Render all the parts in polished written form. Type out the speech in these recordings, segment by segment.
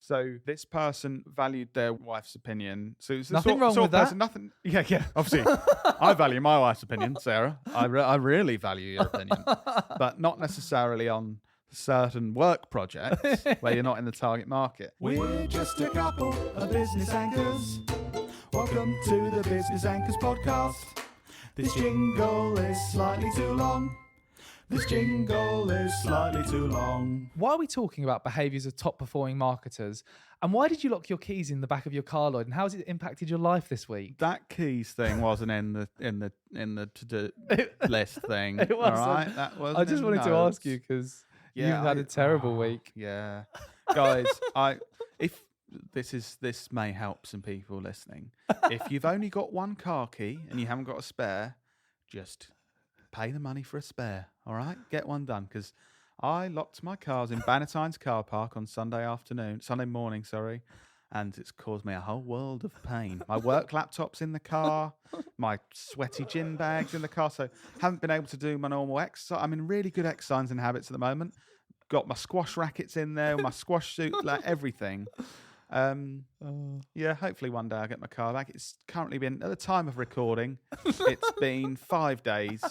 So this person valued their wife's opinion. So it's the Nothing wrong with that. Nothing. Yeah. Obviously, I value my wife's opinion, Sarah. I really value your opinion, but not necessarily on certain work projects where you're not in the target market. We're just a couple of business anchors. Welcome to the Business Anchors podcast. This jingle is slightly too long. This jingle is slightly too long. Why are we talking about behaviours of top performing marketers? And why did you lock your keys in the back of your car, Lloyd? And how has it impacted your life this week? That keys thing wasn't in the to-do list thing. It wasn't. All right? That was. I just wanted to ask you because you've had a terrible week. Yeah, guys, if this may help some people listening. If you've only got one car key and you haven't got a spare, just pay the money for a spare. All right, get one done, because I locked my cars in Bannatyne's car park on Sunday morning, and it's caused me a whole world of pain. My work laptop's in the car, my sweaty gin bag's in the car, so haven't been able to do my normal exercise. I'm in really good exercise and habits at the moment. Got my squash rackets in there, my squash suit, like everything. Yeah, hopefully one day I'll get my car back. It's currently been, at the time of recording, it's been 5 days.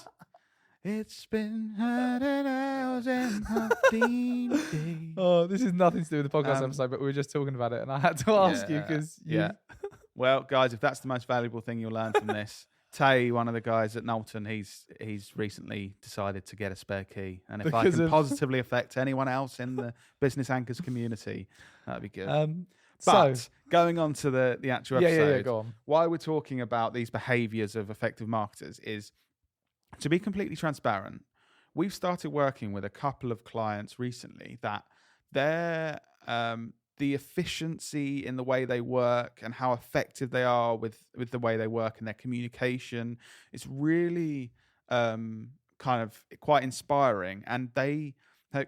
It's been 100 hours and 15 days. Oh, this is nothing to do with the podcast episode, but we were just talking about it, and I had to ask you because Well, guys, if that's the most valuable thing you'll learn from this, Tay, one of the guys at Knowlton, he's recently decided to get a spare key, and if I can positively affect anyone else in the Business Anchors community, that'd be good. But going on to the actual episode, go on. Why we're talking about these behaviours of effective marketers is, to be completely transparent, we've started working with a couple of clients recently that their the efficiency in the way they work and how effective they are with the way they work and their communication is really kind of quite inspiring, and they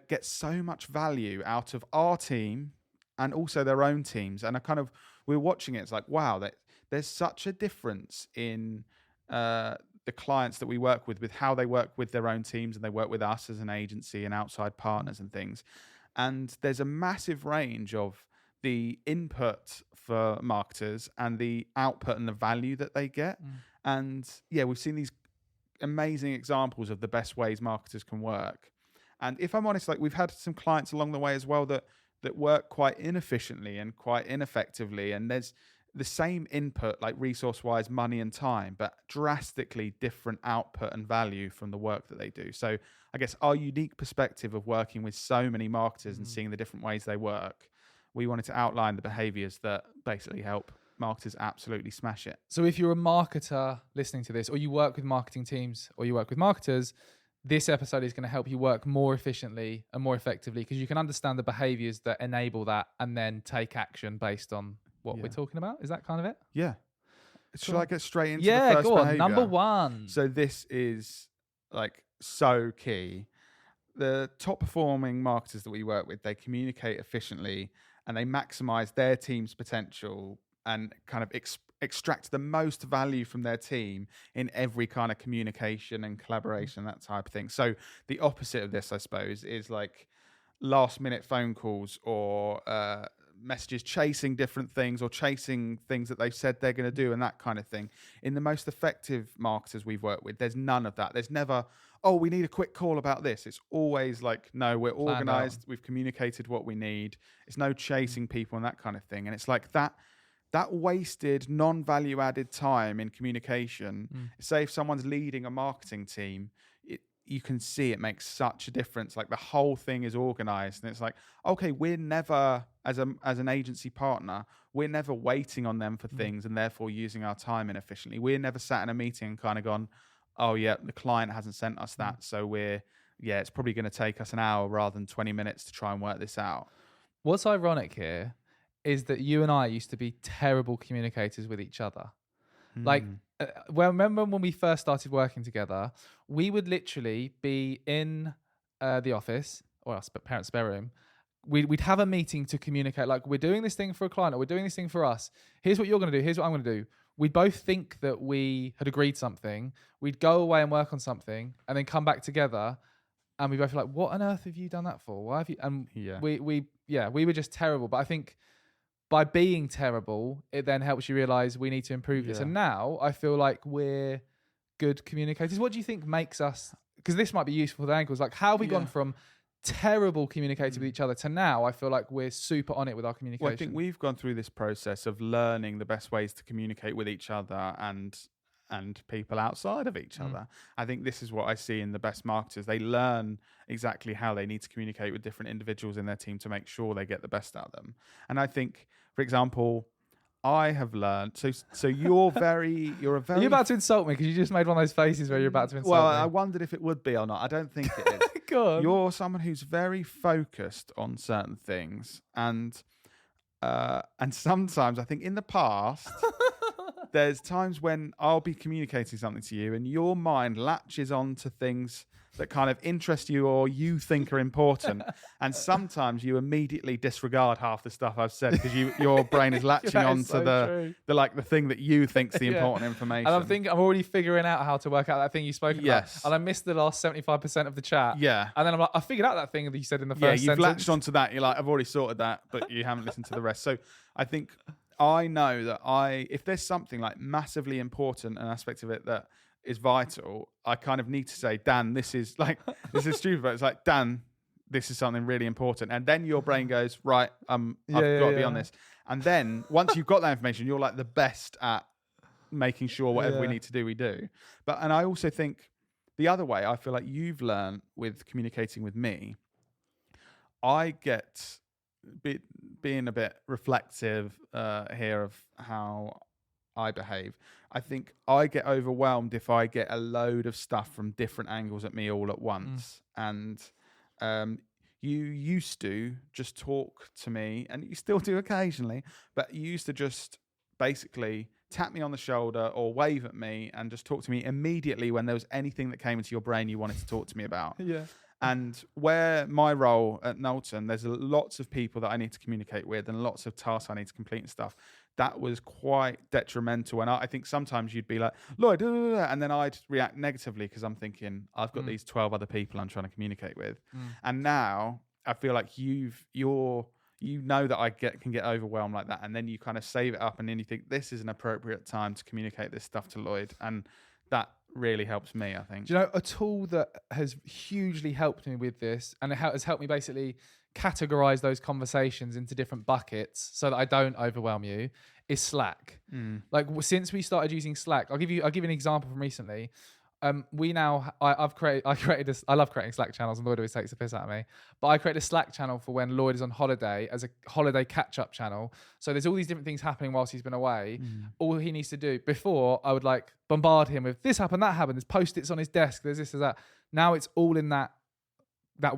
get so much value out of our team and also their own teams. And we're watching it, it's like, wow, there's such a difference in the clients that we work with how they work with their own teams and they work with us as an agency and outside partners and things. And there's a massive range of the input for marketers and the output and the value that they get. And yeah, we've seen these amazing examples of the best ways marketers can work. And if I'm honest, like, we've had some clients along the way as well that work quite inefficiently and quite ineffectively. And there's the same input, like resource-wise, money and time, but drastically different output and value from the work that they do. So I guess our unique perspective of working with so many marketers and seeing the different ways they work, we wanted to outline the behaviours that basically help marketers absolutely smash it. So if you're a marketer listening to this, or you work with marketing teams, or you work with marketers, this episode is going to help you work more efficiently and more effectively, because you can understand the behaviours that enable that and then take action based on what we're talking about. Is that kind of it? Yeah. Should I get straight into the first go on. behaviour? Number one. So this is like so key. The top performing marketers that we work with, they communicate efficiently and they maximize their team's potential and kind of extract the most value from their team in every kind of communication and collaboration, that type of thing. So the opposite of this, I suppose, is like last minute phone calls or messages chasing different things or chasing things that they've said they're going to do and that kind of thing. In the most effective marketers we've worked with, there's none of that. There's never, oh, we need a quick call about this. It's always like, no, we're organized. We've communicated what we need. It's no chasing people and that kind of thing. And it's like that wasted non-value added time in communication. Say if someone's leading a marketing team, you can see it makes such a difference. Like the whole thing is organized and it's like, okay, we're never, as an agency partner, we're never waiting on them for things and therefore using our time inefficiently. We're never sat in a meeting and kind of gone, oh yeah, the client hasn't sent us that. So it's probably going to take us an hour rather than 20 minutes to try and work this out. What's ironic here is that you and I used to be terrible communicators with each other. Like, remember when we first started working together, we would literally be in the office or our parents' spare room. We'd have a meeting to communicate, like, we're doing this thing for a client or we're doing this thing for us. Here's what you're going to do. Here's what I'm going to do. We'd both think that we had agreed something. We'd go away and work on something and then come back together. And we both were like, what on earth have you done that for? Why have you? And we were just terrible. But I think by being terrible, it then helps you realize we need to improve this. Yeah. And now I feel like we're good communicators. What do you think makes us, because this might be useful for the angles, like how have we gone from terrible communicating with each other to now I feel like we're super on it with our communication? Well, I think we've gone through this process of learning the best ways to communicate with each other and people outside of each other. I think this is what I see in the best marketers. They learn exactly how they need to communicate with different individuals in their team to make sure they get the best out of them. And I think, for example, I have learned. So you're a very. Are you about to insult me? Because you just made one of those faces where you're about to insult me. Well, I wondered if it would be or not. I don't think it is. Go on. You're someone who's very focused on certain things, and sometimes I think in the past. There's times when I'll be communicating something to you and your mind latches on to things that kind of interest you or you think are important. And sometimes you immediately disregard half the stuff I've said because your brain is latching on to the thing that you think's the important information. And I'm already figuring out how to work out that thing you spoke about. And I missed the last 75% of the chat. Yeah. And then I'm like, I figured out that thing that you said in the first sentence. Yeah, you've latched onto that. You're like, I've already sorted that, but you haven't listened to the rest. So I think I know that if there's something like massively important, an aspect of it that is vital, I kind of need to say, Dan, this is stupid, but it's like, Dan, this is something really important. And then your brain goes, right, I've got to be on this. And then once you've got that information, you're like the best at making sure whatever we need to do, we do. And I also think the other way, I feel like you've learned with communicating with me, I get being a bit reflective here of how I behave. I think I get overwhelmed if I get a load of stuff from different angles at me all at once. And you used to just talk to me, and you still do occasionally, but you used to just basically tap me on the shoulder or wave at me and just talk to me immediately when there was anything that came into your brain you wanted to talk to me about. Yeah. And where my role at Knowlton, there's lots of people that I need to communicate with and lots of tasks I need to complete and stuff. That was quite detrimental. And I think sometimes you'd be like, Lloyd, and then I'd react negatively because I'm thinking, I've got these 12 other people I'm trying to communicate with. And now I feel like you know that I can get overwhelmed like that. And then you kind of save it up and then you think, this is an appropriate time to communicate this stuff to Lloyd. And that really helps me, I think. Do you know, a tool that has hugely helped me with this, and it has helped me basically categorize those conversations into different buckets so that I don't overwhelm you, is Slack. Like since we started using Slack, I'll give you an example from recently. I love creating Slack channels, and Lloyd always takes the piss out of me. But I created a Slack channel for when Lloyd is on holiday as a holiday catch-up channel. So there's all these different things happening whilst he's been away. All he needs to do, before I would like bombard him with this happened, that happened, there's post-its on his desk, there's this, there's that. Now it's all in that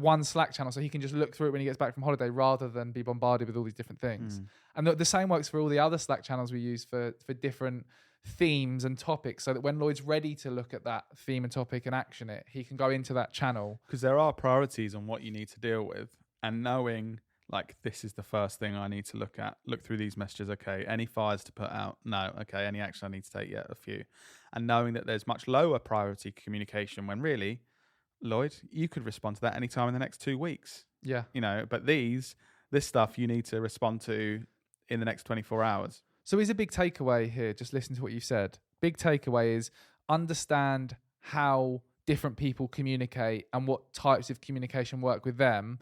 one Slack channel, so he can just look through it when he gets back from holiday rather than be bombarded with all these different things. And the same works for all the other Slack channels we use for different themes and topics, so that when Lloyd's ready to look at that theme and topic and action it, he can go into that channel. Because there are priorities on what you need to deal with, and knowing like this is the first thing I need to look through these messages. Okay, any fires to put out? No. Okay, any action I need to take? Yeah, a few. And knowing that there's much lower priority communication when really, Lloyd, you could respond to that anytime in the next 2 weeks. Yeah. You know, but this stuff you need to respond to in the next 24 hours. So is a big takeaway here, just listen to what you said. Big takeaway is understand how different people communicate and what types of communication work with them.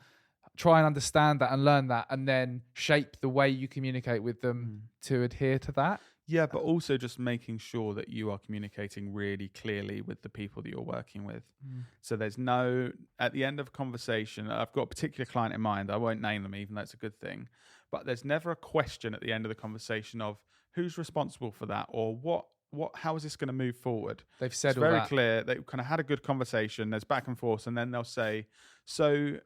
Try and understand that and learn that, and then shape the way you communicate with them to adhere to that. Yeah, but also just making sure that you are communicating really clearly with the people that you're working with. So there's at the end of a conversation, I've got a particular client in mind. I won't name them, even though it's a good thing. But there's never a question at the end of the conversation of who's responsible for that or how is this going to move forward? They've said it's very clear. They kind of had a good conversation. There's back and forth, and then they'll say, so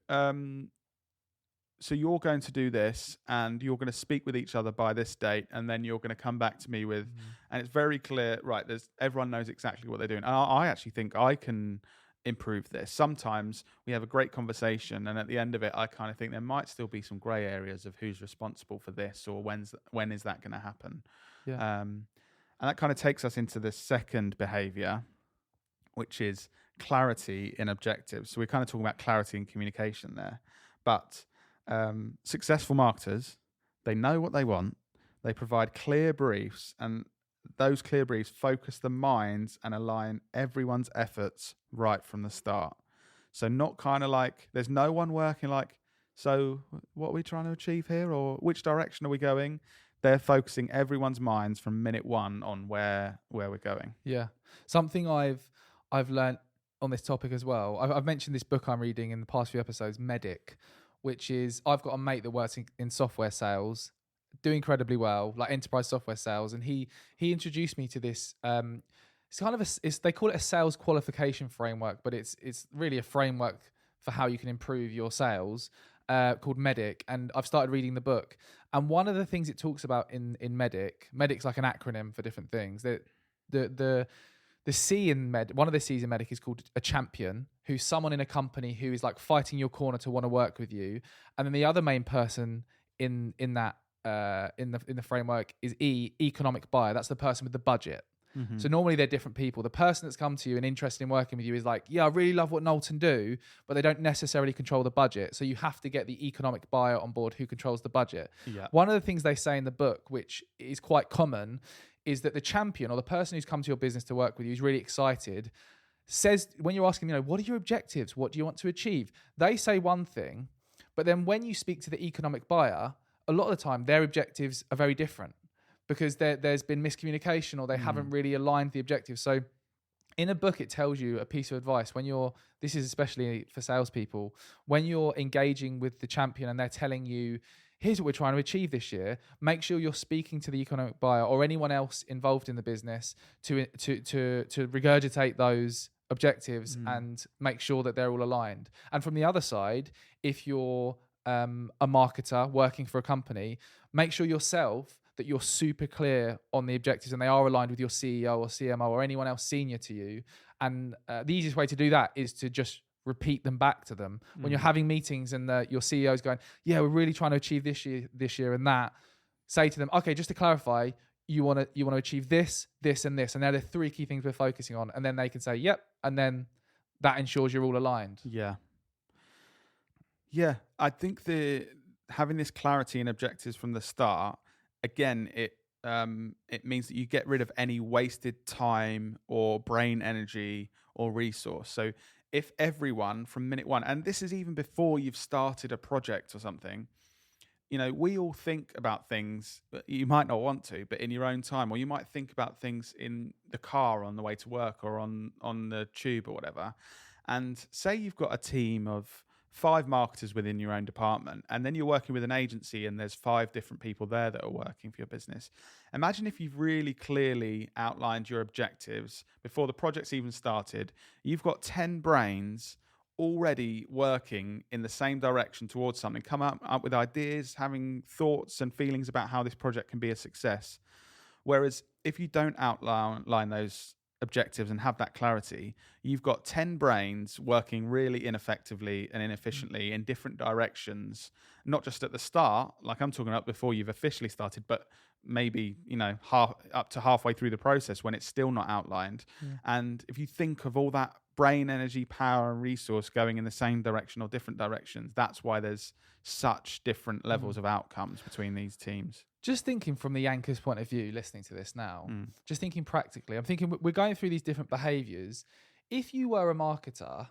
you're going to do this and you're going to speak with each other by this date, and then you're going to come back to me with, and it's very clear, right, everyone knows exactly what they're doing. And I actually think I can improve this. Sometimes we have a great conversation and at the end of it, I kind of think there might still be some grey areas of who's responsible for this or when is that going to happen. Yeah. And that kind of takes us into the second behavior, which is clarity in objectives. So we're kind of talking about clarity in communication there, but successful marketers, They know what they want. They provide clear briefs, and those clear briefs focus the minds and align everyone's efforts right from the start. So not kind of like, there's no one working like, so what are we trying to achieve here, or which direction are we going? They're focusing everyone's minds from minute one on where we're going. Yeah. Something I've learned on this topic as well. I've mentioned this book I'm reading in the past few episodes, Medic, which is, I've got a mate that works in software sales, doing incredibly well, like enterprise software sales, and he introduced me to this. It's kind of they call it a sales qualification framework, but it's really a framework for how you can improve your sales, called Medic. And I've started reading the book, and one of the things it talks about in Medic's like an acronym for different things. The C in one of the C's in Medic is called a champion, who's someone in a company who is like fighting your corner to want to work with you. And then the other main person in that in the framework is economic buyer. That's the person with the budget. Mm-hmm. So normally they're different people. The person that's come to you and interested in working with you is like, yeah, I really love what Knowlton do, but they don't necessarily control the budget. So you have to get the economic buyer on board who controls the budget. Yeah. One of the things they say in the book, which is quite common, is that the champion, or the person who's come to your business to work with you, is really excited, says, when you're asking, what are your objectives? What do you want to achieve? They say one thing, but then when you speak to the economic buyer, a lot of the time their objectives are very different, because there's been miscommunication, or they haven't really aligned the objectives. So in a book, it tells you a piece of advice this is especially for salespeople, when you're engaging with the champion and they're telling you, here's what we're trying to achieve this year, make sure you're speaking to the economic buyer or anyone else involved in the business to regurgitate those objectives and make sure that they're all aligned. And from the other side, if you're a marketer working for a company, make sure yourself that you're super clear on the objectives and they are aligned with your CEO or CMO or anyone else senior to you. And the easiest way to do that is to just repeat them back to them. When you're having meetings and your CEO is going, yeah, we're really trying to achieve this year and that, say to them, okay, just to clarify, you want to achieve this, this, and this. And they're the three key things we're focusing on. And then they can say, yep. And then that ensures you're all aligned. Yeah. Yeah. I think having this clarity and objectives from the start, again, it means that you get rid of any wasted time or brain energy or resource. So if everyone from minute one, and this is even before you've started a project or something, we all think about things, you might not want to, but in your own time, or you might think about things in the car on the way to work or on the tube or whatever. And say you've got a team of 5 marketers within your own department, and then you're working with an agency and there's 5 different people there that are working for your business. Imagine if you've really clearly outlined your objectives before the project's even started. You've got 10 brains already working in the same direction towards something, come up with ideas, having thoughts and feelings about how this project can be a success. Whereas if you don't outline those objectives and have that clarity, you've got 10 brains working really ineffectively and inefficiently in different directions, not just at the start, like I'm talking about before you've officially started, but maybe, up to halfway through the process when it's still not outlined. Yeah. And if you think of all that brain energy, power, and resource going in the same direction or different directions, that's why there's such different levels of outcomes between these teams. Just thinking from the anchor's point of view, listening to this now, just thinking practically, I'm thinking we're going through these different behaviors. If you were a marketer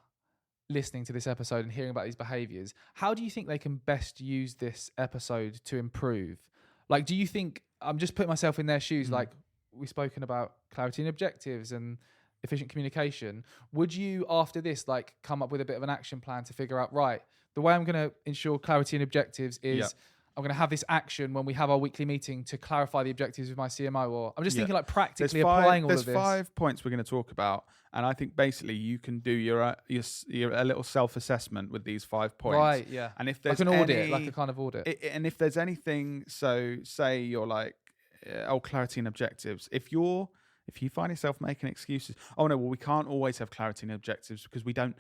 listening to this episode and hearing about these behaviors, how do you think they can best use this episode to improve? Like, do you think, I'm just putting myself in their shoes, like we've spoken about clarity and objectives and efficient communication. Would you, after this, like come up with a bit of an action plan to figure out, right, the way I'm going to ensure clarity and objectives is I'm going to have this action when we have our weekly meeting to clarify the objectives with my CMO, or I'm just thinking like practically applying all of this. There's 5 points we're going to talk about, and I think basically you can do your a little self-assessment with these 5 points. Right, yeah. And if there's like an audit, like a kind of audit. And if there's anything, so say you're like, clarity and objectives. If you find yourself making excuses, oh no, well we can't always have clarity and objectives because we don't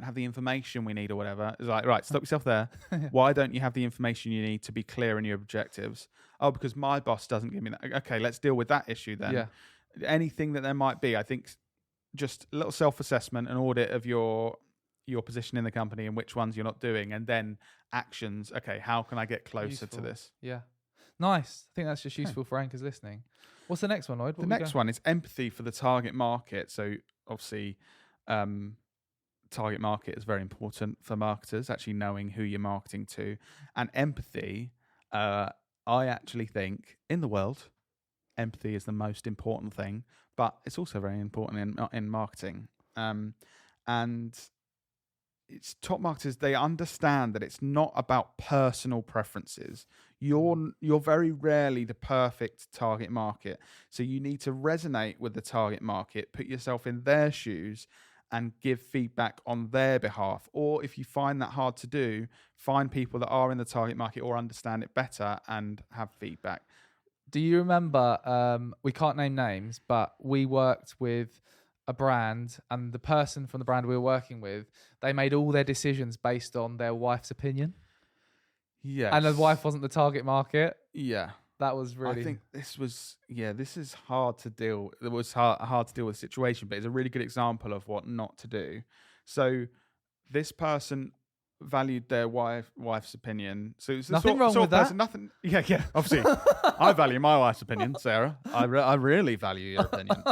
have the information we need or whatever. It's like, right, stop yourself there. Why don't you have the information you need to be clear in your objectives? Oh, because my boss doesn't give me that. Okay, let's deal with that issue then. Yeah. Anything that there might be, I think just a little self-assessment, an audit of your your position in the company and which ones you're not doing, and then actions. Okay, how can I get closer Useful. to this? Yeah. Nice. I think that's just Okay. useful for anchors listening. What's the next one, Lloyd? The next one is empathy for the target market. So obviously, target market is very important for marketers, actually knowing who you're marketing to. And empathy, I actually think in the world, empathy is the most important thing, but it's also very important in marketing. And it's top marketers, they understand that it's not about personal preferences. You're very rarely the perfect target market. So you need to resonate with the target market, put yourself in their shoes, and give feedback on their behalf. Or if you find that hard to do, find people that are in the target market or understand it better and have feedback. Do you remember, we can't name names, but we worked with a brand, and the person from the brand we were working with, they made all their decisions based on their wife's opinion. Yes. And the wife wasn't the target market. Yeah. That was really... I think this is hard to deal. It was hard to deal with the situation, but it's a really good example of what not to do. So this person valued their wife's opinion. So it's nothing wrong with that. Nothing. Yeah. Obviously, I value my wife's opinion, Sarah. I really value your opinion,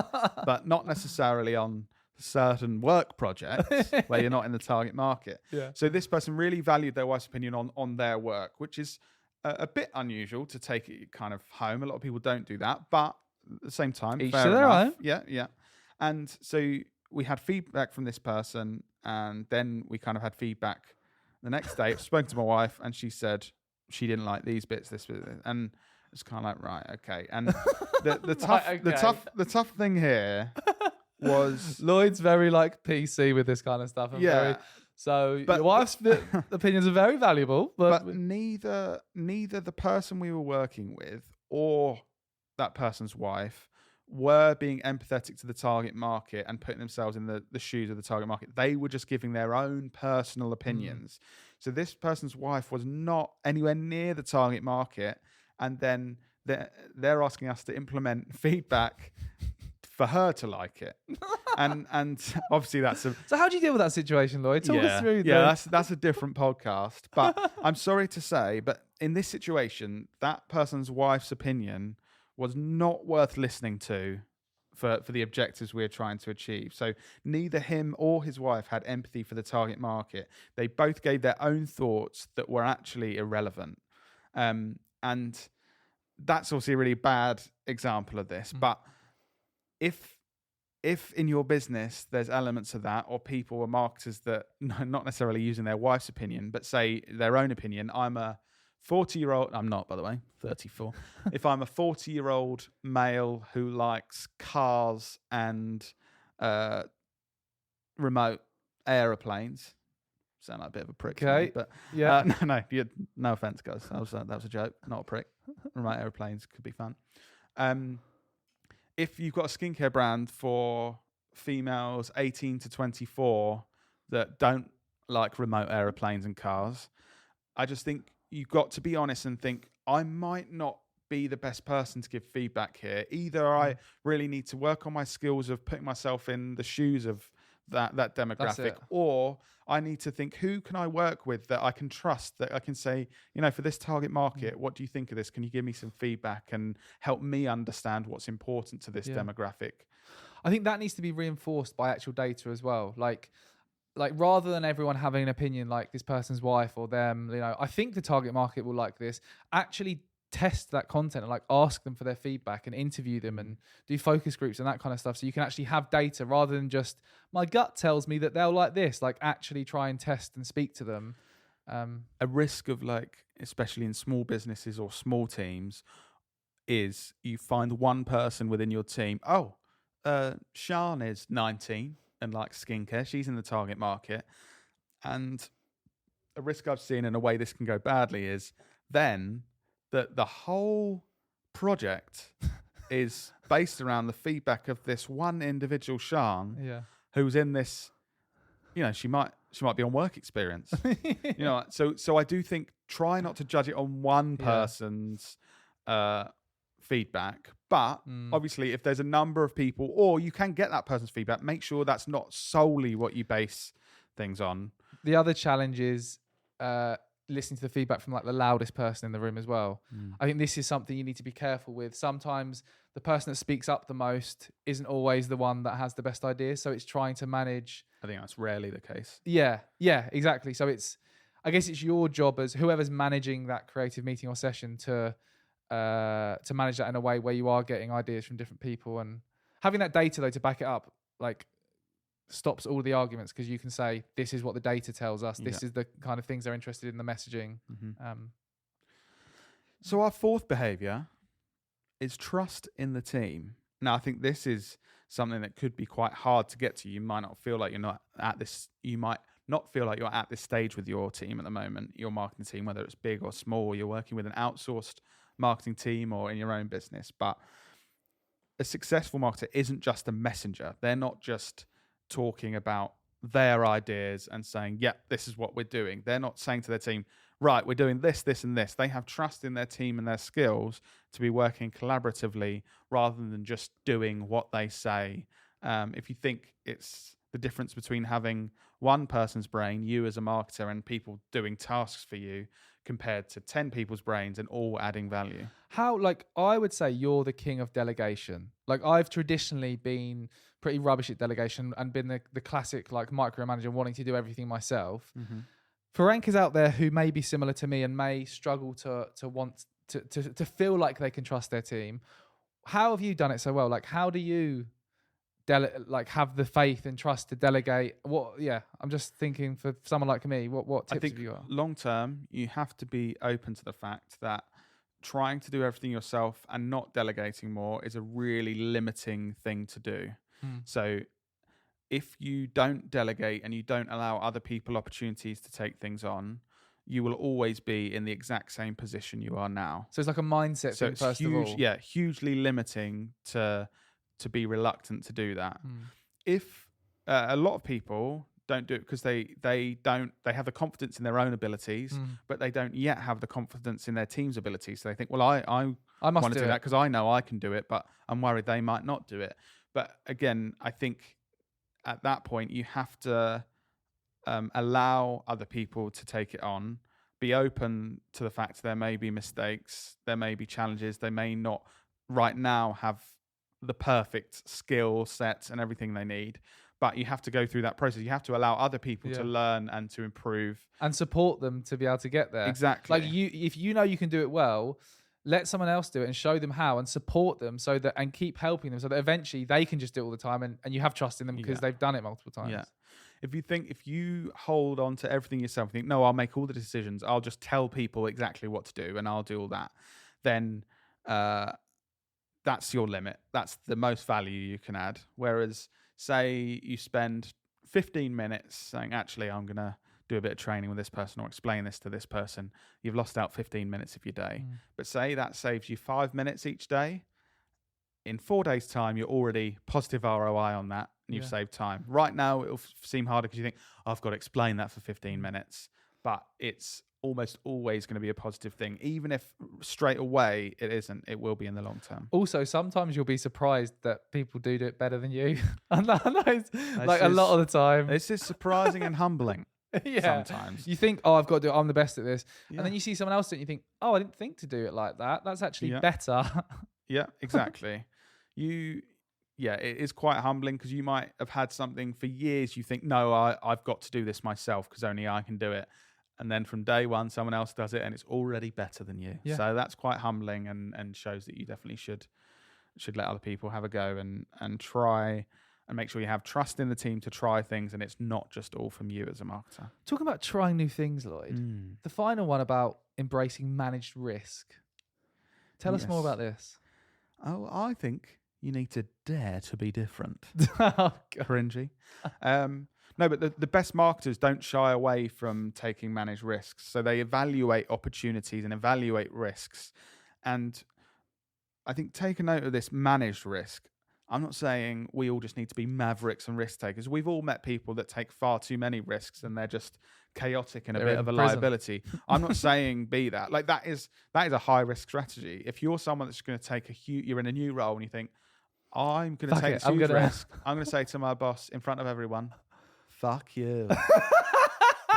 but not necessarily on certain work projects where you're not in the target market. Yeah. So this person really valued their wife's opinion on their work, which is a bit unusual to take it kind of home. A lot of people don't do that, but at the same time, each fair to their enough. own. Yeah. And so we had feedback from this person, and then we kind of had feedback the next day. I spoke to my wife, and she said she didn't like these bits, this bit, and it's kind of like, right, okay. And the tough thing here was Lloyd's very like PC with this kind of stuff. But your wife's opinions are very valuable, but neither the person we were working with or that person's wife were being empathetic to the target market and putting themselves in the shoes of the target market. They were just giving their own personal opinions. So this person's wife was not anywhere near the target market, and then they're asking us to implement feedback for her to like it. and obviously So how do you deal with that situation, Lloyd? Talk us through. That's a different podcast. But I'm sorry to say, but in this situation, that person's wife's opinion was not worth listening to for the objectives we're trying to achieve. So neither him or his wife had empathy for the target market. They both gave their own thoughts that were actually irrelevant. And that's obviously a really bad example of this. But if in your business there's elements of that, or people or marketers that not necessarily using their wife's opinion, but say their own opinion, I'm a 40-year-old, I'm not, by the way, 34. If I'm a 40-year-old male who likes cars and remote aeroplanes, sound like a bit of a prick. Okay, but yeah, no offense, guys. That was a joke, not a prick. Remote aeroplanes could be fun. If you've got a skincare brand for females 18 to 24 that don't like remote aeroplanes and cars, I just think you've got to be honest and think, I might not be the best person to give feedback here. Either I really need to work on my skills of putting myself in the shoes of that demographic, or I need to think, who can I work with that I can trust, that I can say, for this target market, what do you think of this? Can you give me some feedback and help me understand what's important to this demographic? I think that needs to be reinforced by actual data as well. Like rather than everyone having an opinion like this person's wife or them, I think the target market will like this. Actually test that content and ask them for their feedback and interview them and do focus groups and that kind of stuff, so you can actually have data rather than just my gut tells me that they'll like this. Actually try and test and speak to them. A risk of especially in small businesses or small teams is you find one person within your team. Sian is 19 and likes skincare. She's in the target market. And a risk I've seen in a way this can go badly is then that the whole project is based around the feedback of this one individual Sian who's in this, she might be on work experience. So I do think try not to judge it on one person's feedback, but obviously if there's a number of people, or you can get that person's feedback, make sure that's not solely what you base things on. The other challenge is listening to the feedback from like the loudest person in the room as well. I think this is something you need to be careful with. Sometimes the person that speaks up the most isn't always the one that has the best ideas. So it's trying to manage. I think that's rarely the case. Yeah, exactly. So I guess it's your job as whoever's managing that creative meeting or session to manage that in a way where you are getting ideas from different people, and having that data though to back it up, like, stops all the arguments, because you can say, this is what the data tells us. This is the kind of things they're interested in, the messaging. So our fourth behavior is trust in the team. Now, I think this is something that could be quite hard to get to. You might not feel like you're not at this. You might not feel like you're at this stage with your team at the moment, your marketing team, whether it's big or small. You're working with an outsourced marketing team or in your own business. But a successful marketer isn't just a messenger. They're not just talking about their ideas and saying, yeah, this is what we're doing. They're not saying to their team, right, we're doing this, this, and this. They have trust in their team and their skills to be working collaboratively rather than just doing what they say. If you think it's the difference between having one person's brain, you as a marketer, and people doing tasks for you, compared to 10 people's brains and all adding value. How, like, I would say you're the king of delegation. Like, I've traditionally been pretty rubbish at delegation and been the classic, like, micromanager wanting to do everything myself. For rankers out there who may be similar to me and may struggle to want to feel like they can trust their team, how have you done it so well? Like, how do you have the faith and trust to delegate? I'm just thinking, for someone like me, what tips have you got? Long term, you have to be open to the fact that trying to do everything yourself and not delegating more is a really limiting thing to do. So if you don't delegate and you don't allow other people opportunities to take things on, you will always be in the exact same position you are now. So it's like a mindset thing, first of all. Yeah, hugely limiting to be reluctant to do that. If a lot of people don't do it because they have the confidence in their own abilities, but they don't yet have the confidence in their team's abilities. So they think, well, I want to do that because I know I can do it, but I'm worried they might not do it. But again, I think at that point you have to allow other people to take it on, be open to the fact there may be mistakes, there may be challenges, they may not right now have the perfect skill set and everything they need, but you have to go through that process. You have to allow other people to learn and to improve and support them to be able to get there. Exactly. Like, if you know you can do it well, let someone else do it and show them how, and support them and keep helping them so that eventually they can just do it all the time, and you have trust in them because they've done it multiple times. Yeah. If you hold on to everything yourself, think, no, I'll make all the decisions, I'll just tell people exactly what to do and I'll do all that, then that's your limit. That's the most value you can add. Whereas, say you spend 15 minutes saying, actually, I'm going to do a bit of training with this person or explain this to this person. You've lost out 15 minutes of your day. But say that saves you 5 minutes each day. In 4 days' time, you're already positive ROI on that, and you've saved time. Right now, it'll seem harder because you think, I've got to explain that for 15 minutes. But it's almost always going to be a positive thing. Even if straight away it isn't, it will be in the long term. Also, sometimes you'll be surprised that people do it better than you. And like a lot of the time. This is surprising and humbling. Sometimes. You think, oh, I've got to do it, I'm the best at this. Yeah. And then you see someone else do it and you think, oh, I didn't think to do it like that. That's actually better. Yeah, exactly. It is quite humbling because you might have had something for years. You think, no, I've got to do this myself because only I can do it. And then from day one, someone else does it and it's already better than you. Yeah. So that's quite humbling and shows that you definitely should let other people have a go and try and make sure you have trust in the team to try things and it's not just all from you as a marketer. Talking about trying new things, Lloyd, the final one about embracing managed risk. Tell us more about this. Oh, I think you need to dare to be different. Oh, cringy. No, but the best marketers don't shy away from taking managed risks. So they evaluate opportunities and evaluate risks. And I think take a note of this managed risk. I'm not saying we all just need to be mavericks and risk takers. We've all met people that take far too many risks and they're just chaotic and a bit of a liability. I'm not saying be that. Like that is a high risk strategy. If you're someone that's going to take you're in a new role and you think, I'm going to take a huge risk. I'm going to say to my boss in front of everyone, fuck you.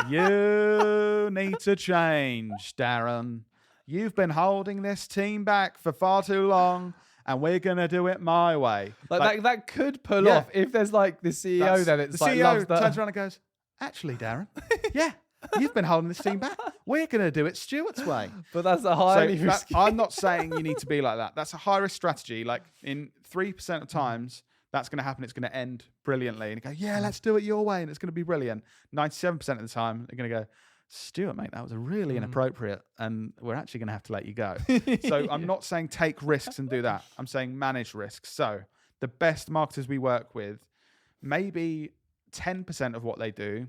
You need to change, Darren. You've been holding this team back for far too long, and we're going to do it my way. Like that could pull off if there's like the CEO there that's the like CEO loves that. turns around and goes, actually, Darren, yeah, you've been holding this team back. We're going to do it Stuart's way. But that's a highly risky. I'm not saying you need to be like that. That's a high risk strategy. Like in 3% of times, that's going to happen. It's going to end brilliantly. And you go, yeah, let's do it your way. And it's going to be brilliant. 97% of the time, they're going to go, Stuart, mate, that was really inappropriate. And we're actually going to have to let you go. So I'm not saying take risks and do that. I'm saying manage risks. So the best marketers we work with, maybe 10% of what they do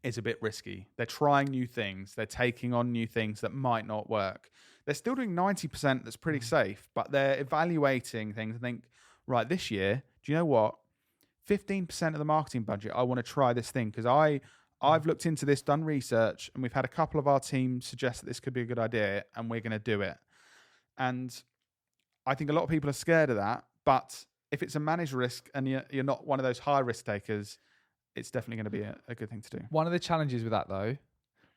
is a bit risky. They're trying new things. They're taking on new things that might not work. They're still doing 90% that's pretty safe, but they're evaluating things and think, right, this year, do you know what? 15% of the marketing budget, I want to try this thing because I've looked into this, done research, and we've had a couple of our team suggest that this could be a good idea, and we're going to do it. And I think a lot of people are scared of that, but if it's a managed risk and you're not one of those high risk takers, it's definitely going to be a good thing to do. One of the challenges with that, though,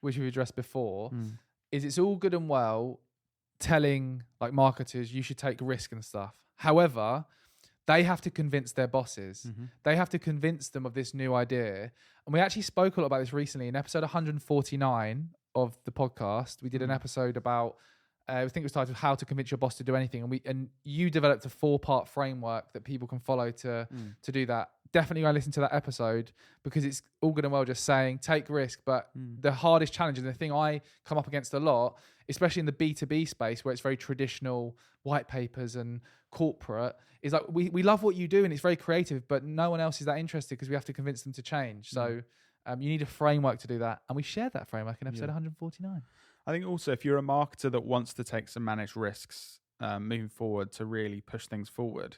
which we've addressed before, is it's all good and well telling like marketers you should take risk and stuff. However, they have to convince their bosses. They have to convince them of this new idea. And we actually spoke a lot about this recently in episode 149 of the podcast. We did an episode about, I think it was titled "How to Convince Your Boss to Do Anything," and you developed a 4-part framework that people can follow to do that. Definitely go and listen to that episode because it's all good and well just saying take risk, but the hardest challenge and the thing I come up against a lot, especially in the B2B space where it's very traditional white papers and corporate, is like we love what you do and it's very creative, but no one else is that interested because we have to convince them to change. So you need a framework to do that, and we shared that framework in episode 149. I think also if you're a marketer that wants to take some managed risks moving forward to really push things forward,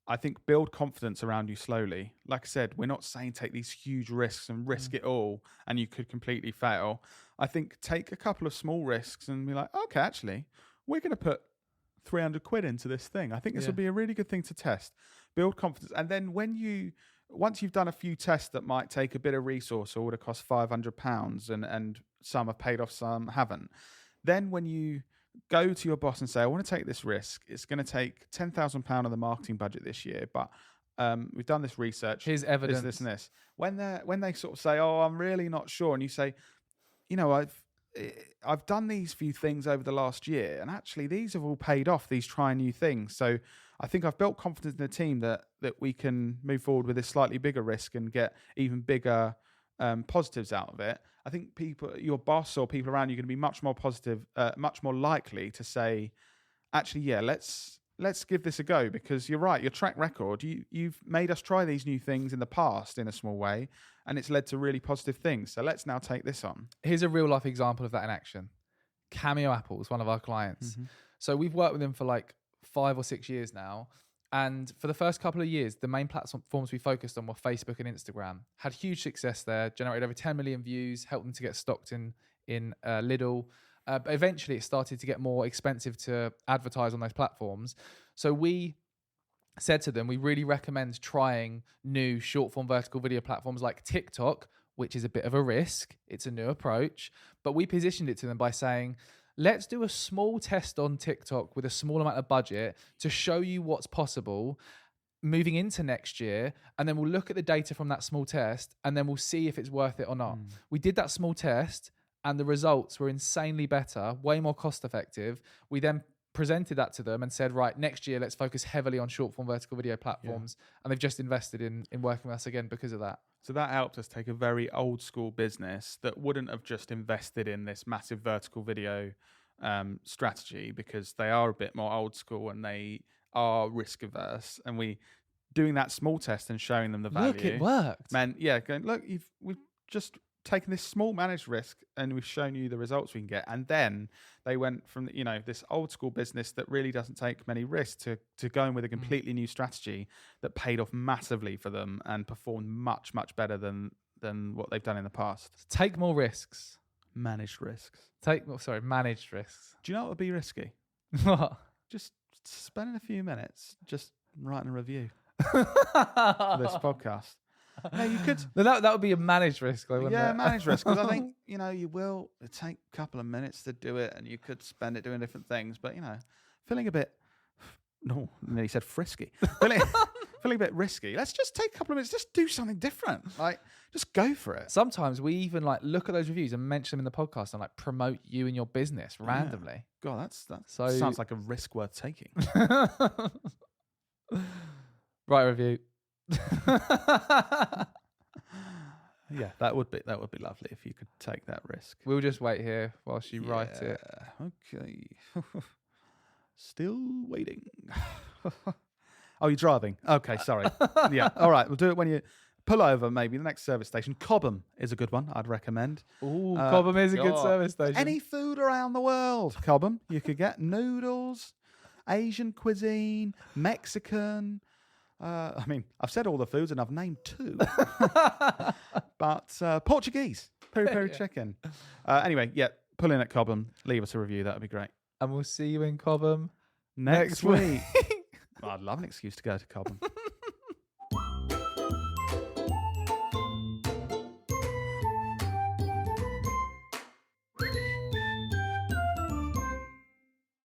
I think build confidence around you slowly. Like I said, we're not saying take these huge risks and risk it all and you could completely fail. I think take a couple of small risks and be like, okay, actually, we're going to put 300 quid into this thing. I think this would be a really good thing to test. Build confidence. And then once you've done a few tests that might take a bit of resource or would have cost £500 and some have paid off, some haven't, then when you go to your boss and say, I want to take this risk. It's going to take £10,000 of the marketing budget this year, but we've done this research. Here's evidence. This and this. When they sort of say, oh, I'm really not sure, and you say, you know, I've done these few things over the last year, and actually these have all paid off, these trying new things. So I think I've built confidence in the team that we can move forward with this slightly bigger risk and get even bigger positives out of it. I think your boss or people around you are going to be much more positive, much more likely to say, actually, yeah, let's give this a go, because you're right, your track record, you've made us try these new things in the past in a small way, and it's led to really positive things. So let's now take this on. Here's a real life example of that in action. Cameo Apple is one of our clients. So we've worked with them for like 5 or 6 years now. And for the first couple of years, the main platforms we focused on were Facebook and Instagram. Had huge success there, generated over 10 million views, helped them to get stocked in Lidl. But eventually it started to get more expensive to advertise on those platforms. So we said to them, we really recommend trying new short form vertical video platforms like TikTok, which is a bit of a risk. It's a new approach. But we positioned it to them by saying, let's do a small test on TikTok with a small amount of budget to show you what's possible moving into next year. And then we'll look at the data from that small test and then we'll see if it's worth it or not. We did that small test and the results were insanely better, way more cost effective. We then presented that to them and said, right, next year, let's focus heavily on short form vertical video platforms. And they've just invested in working with us again because of that. So that helped us take a very old school business that wouldn't have just invested in this massive vertical video strategy, because they are a bit more old school and they are risk averse. And we doing that small test and showing them the value. Look, it worked. Man, yeah, going, look, we've just taken this small managed risk and we've shown you the results we can get. And then they went from, you know, this old school business that really doesn't take many risks to going with a completely new strategy that paid off massively for them and performed much, much better than what they've done in the past. Take more risks. Managed risks. Managed risks. Do you know what would be risky? What? Just spending a few minutes just writing a review for this podcast. You could. That would be a managed risk, though, wouldn't Yeah, it? managed risk. Because I think, you will take a couple of minutes to do it and you could spend it doing different things. But, feeling a bit, no, nearly said frisky. feeling a bit risky. Let's just take a couple of minutes, just do something different. Like, just go for it. Sometimes we even look at those reviews and mention them in the podcast and promote you and your business randomly. God, that sounds like a risk worth taking. Write a review. Yeah, that would be lovely if you could take that risk. We'll just wait here whilst you write it. Okay. Still waiting. Oh, you're driving. Okay, sorry. Yeah. All right. We'll do it when you pull over. Maybe the next service station. Cobham is a good one. I'd recommend. Ooh, Cobham is a good service station. Any food around the world, Cobham. You could get noodles, Asian cuisine, Mexican. I've said all the foods and I've named 2. But Portuguese, peri-peri chicken. Anyway, pull in at Cobham. Leave us a review. That would be great. And we'll see you in Cobham next week. I'd love an excuse to go to Cobham.